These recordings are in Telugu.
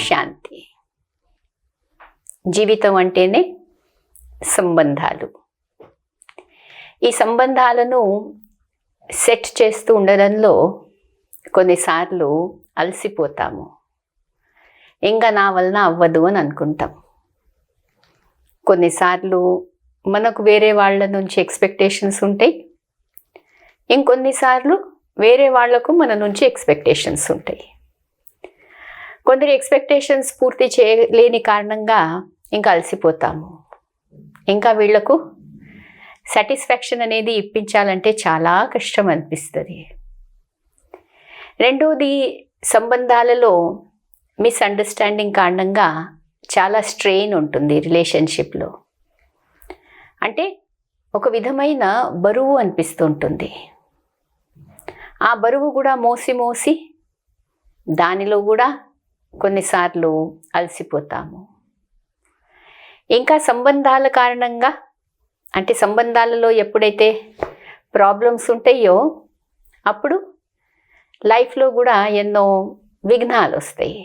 శాంతి. జీవితం అంటేనే సంబంధాలు. ఈ సంబంధాలను సెట్ చేస్తూ ఉండడంలో కొన్నిసార్లు అలసిపోతాము. ఇంకా నా వలన అవ్వదు అని అనుకుంటాం. కొన్నిసార్లు మనకు వేరే వాళ్ళ నుంచి ఎక్స్పెక్టేషన్స్ ఉంటాయి. ఇంకొన్నిసార్లు వేరే వాళ్లకు మన నుంచి ఎక్స్పెక్టేషన్స్ ఉంటాయి. కొందరి ఎక్స్పెక్టేషన్స్ పూర్తి చేయలేని కారణంగా ఇంకా అలసిపోతాము. ఇంకా వీళ్లకు సాటిస్ఫాక్షన్ అనేది ఇప్పించాలంటే చాలా కష్టం అనిపిస్తుంది. రెండోది, సంబంధాలలో మిస్అండర్స్టాండింగ్ కారణంగా చాలా స్ట్రెయిన్ ఉంటుంది రిలేషన్షిప్లో. అంటే ఒక విధమైన బరువు అనిపిస్తుంటుంది. ఆ బరువు కూడా మోసి దానిలో కూడా కొన్నిసార్లు అలసిపోతాము. ఇంకా సంబంధాల కారణంగా, అంటే సంబంధాలలో ఎప్పుడైతే ప్రాబ్లమ్స్ ఉంటాయో అప్పుడు లైఫ్లో కూడా ఎన్నో విఘ్నాలు వస్తాయి.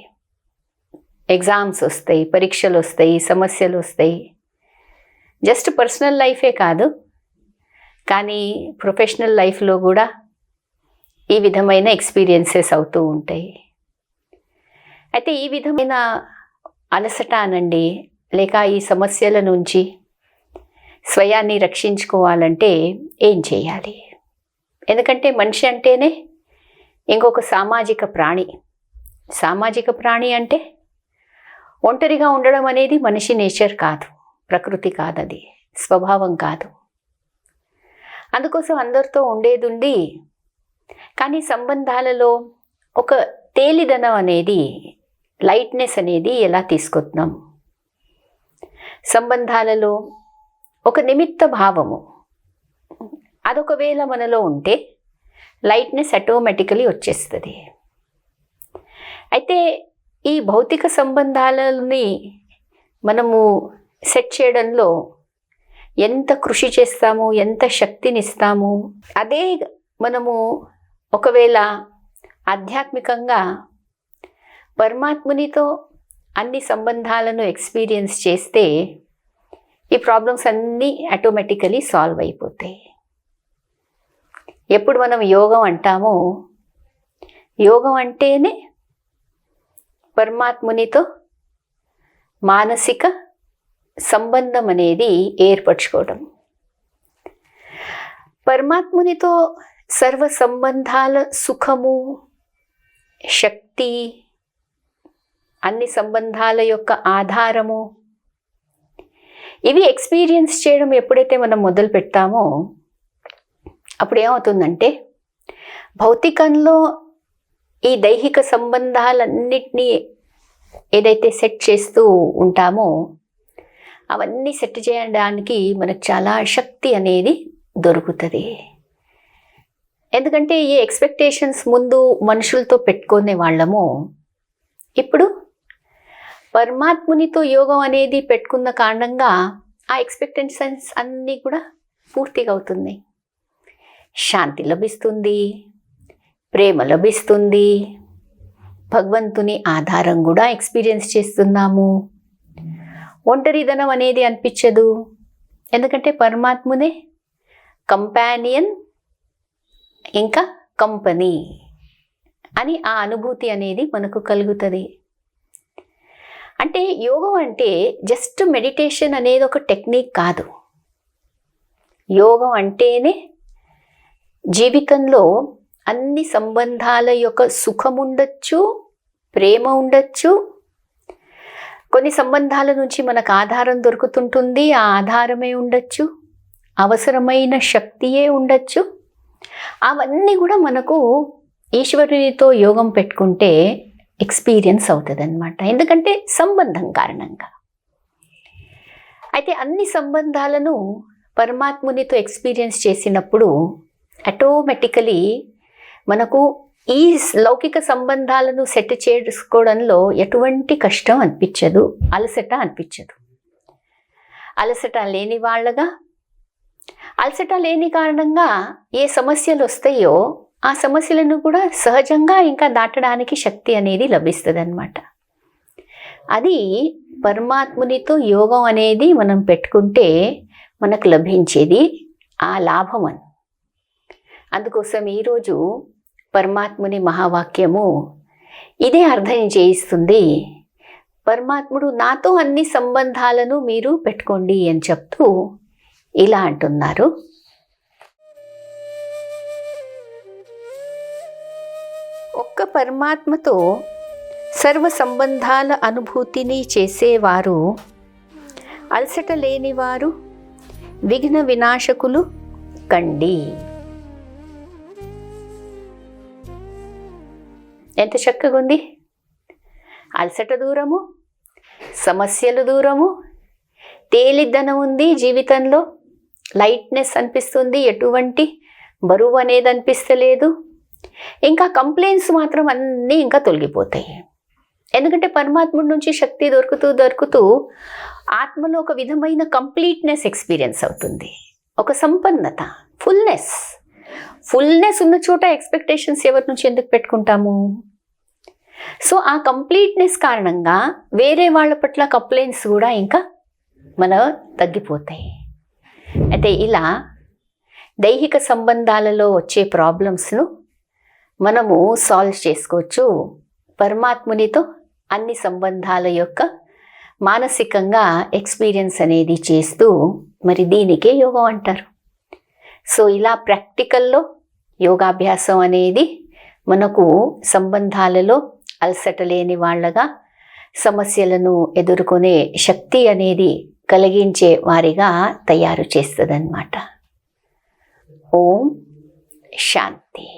ఎగ్జామ్స్ వస్తాయి, పరీక్షలు వస్తాయి, సమస్యలు వస్తాయి. జస్ట్ పర్సనల్ లైఫే కాదు, కానీ ప్రొఫెషనల్ లైఫ్లో కూడా ఈ విధమైన ఎక్స్పీరియన్సెస్ అవుతూ ఉంటాయి. అయితే ఈ విధమైన అలసట అనండి, లేక ఈ సమస్యల నుంచి స్వయాన్ని రక్షించుకోవాలంటే ఏం చేయాలి? ఎందుకంటే మనిషి అంటేనే ఇంకొక సామాజిక ప్రాణి. సామాజిక ప్రాణి అంటే ఒంటరిగా ఉండడం అనేది మనిషి నేచర్ కాదు, ప్రకృతి కాదు, అది స్వభావం కాదు. అందుకోసం అందరితో ఉండేదుండి, కానీ సంబంధాలలో ఒక తేలిదనం అనేది, లైట్నెస్ అనేది ఎలా తీసుకొస్తున్నాం? సంబంధాలలో ఒక నిమిత్త భావము అదొకవేళ మనలో ఉంటే లైట్నెస్ ఆటోమేటికలీ వచ్చేస్తుంది. అయితే ఈ భౌతిక సంబంధాలని మనము సెట్ చేయడంలో ఎంత కృషి చేస్తాము, ఎంత శక్తినిస్తాము, అదే మనము ఒకవేళ ఆధ్యాత్మికంగా పరమాత్మునితో అన్ని సంబంధాలను ఎక్స్పీరియన్స్ చేస్తే ఈ ప్రాబ్లమ్స్ అన్నీ ఆటోమేటికలీ సాల్వ్ అయిపోతాయి. ఎప్పుడు మనం యోగం అంటామో, యోగం అంటేనే పరమాత్మునితో మానసిక సంబంధం అనేది ఏర్పరచుకోవడం. పరమాత్మునితో సర్వ సంబంధాల సుఖము, శక్తి, అన్ని సంబంధాల యొక్క ఆధారము, ఇవి ఎక్స్పీరియన్స్ చేయడం ఎప్పుడైతే మనం మొదలు పెడతామో అప్పుడు ఏమవుతుందంటే, భౌతికంలో ఈ దైహిక సంబంధాలన్నిటినీ ఏదైతే సెట్ చేస్తూ ఉంటామో అవన్నీ సెట్ చేయడానికి మనకు చాలా శక్తి అనేది దొరుకుతుంది. ఎందుకంటే ఈ ఎక్స్పెక్టేషన్స్ ముందు మనుషులతో పెట్టుకునే వాళ్ళము, ఇప్పుడు పరమాత్మునితో యోగం అనేది పెట్టుకున్న కారణంగా ఆ ఎక్స్పెక్టేషన్స్ అన్నీ కూడా పూర్తిగా అవుతుంది. శాంతి లభిస్తుంది, ప్రేమ లభిస్తుంది, భగవంతుని ఆధారం కూడా ఎక్స్పీరియన్స్ చేస్తున్నాము. ఒంటరిదనం అనేది అనిపించదు, ఎందుకంటే పరమాత్మునే కంపానియన్ ఇంకా కంపెనీ అని ఆ అనుభూతి అనేది మనకు కలుగుతుంది. అంటే యోగం అంటే జస్ట్ మెడిటేషన్ అనేది ఒక టెక్నిక్ కాదు. యోగం అంటేనే జీవితంలో అన్ని సంబంధాల యొక్క సుఖం ఉండొచ్చు, ప్రేమ ఉండొచ్చు. కొన్ని సంబంధాల నుంచి మనకు ఆధారం దొరుకుతుంటుంది, ఆ ఆధారమే ఉండొచ్చు, అవసరమైన శక్తియే ఉండొచ్చు. అవన్నీ కూడా మనకు ఈశ్వరునితో యోగం పెట్టుకుంటే ఎక్స్పీరియన్స్ అవుతుంది అన్నమాట, ఎందుకంటే సంబంధం కారణంగా. అయితే అన్ని సంబంధాలను పరమాత్మునితో ఎక్స్పీరియన్స్ చేసినప్పుడు ఆటోమేటికలీ మనకు ఈ లౌకిక సంబంధాలను సెట్ చేసుకోవడంలో ఎటువంటి కష్టం అనిపించదు, అలసట అనిపించదు. అలసట లేని వాళ్ళగా, అలసట లేని కారణంగా ఏ సమస్యలు వస్తాయో ఆ సమస్యలను కూడా సహజంగా ఇంకా దాటడానికి శక్తి అనేది లభిస్తుంది అన్నమాట. అది పరమాత్మునితో యోగం అనేది మనం పెట్టుకుంటే మనకు లభించేది ఆ లాభం అని. అందుకోసం ఈరోజు పరమాత్ముని మహావాక్యము ఇదే అర్థం చేయిస్తుంది. పరమాత్ముడు నాతో అన్ని సంబంధాలను మీరు పెట్టుకోండి అని చెప్తూ ఇలా అంటున్నారు. ఒక్క పరమాత్మతో సర్వ సంబంధాల అనుభూతిని చేసేవారు అలసట లేనివారు విఘ్న వినాశకులు కండి. ఎంత చక్కగా ఉంది. అలసట దూరము, సమస్యలు దూరము, తేలిద్దనం ఉంది జీవితంలో, లైట్నెస్ అనిపిస్తుంది, ఎటువంటి బరువు అనేది అనిపిస్తలేదు. ఇంకా కంప్లైంట్స్ మాత్రం అన్నీ ఇంకా తొలగిపోతాయి. ఎందుకంటే పరమాత్ముడి నుంచి శక్తి దొరుకుతూ ఆత్మలో ఒక విధమైన కంప్లీట్నెస్ ఎక్స్పీరియన్స్ అవుతుంది. ఒక సంపన్నత, ఫుల్నెస్ ఉన్న చోట ఎక్స్పెక్టేషన్స్ ఎవరి నుంచి ఎందుకు పెట్టుకుంటాము? సో ఆ కంప్లీట్నెస్ కారణంగా వేరే వాళ్ళ పట్ల కంప్లైంట్స్ కూడా ఇంకా తగ్గిపోతాయి. అయితే ఇలా దైహిక సంబంధాలలో వచ్చే ప్రాబ్లమ్స్ను మనము సాల్వ్ చేసుకోవచ్చు పరమాత్మునితో అన్ని సంబంధాల యొక్క మానసికంగా ఎక్స్పీరియన్స్ అనేది చేస్తూ. మరి దీనికే యోగం అంటారు. సో ఇలా ప్రాక్టికల్లో యోగాభ్యాసం అనేది మనకు సంబంధాలలో అలసట లేని వాళ్ళగా, సమస్యలను ఎదుర్కొనే శక్తి అనేది కలిగించే వారిగా తయారు చేస్తుందన్నమాట. ఓం శాంతి.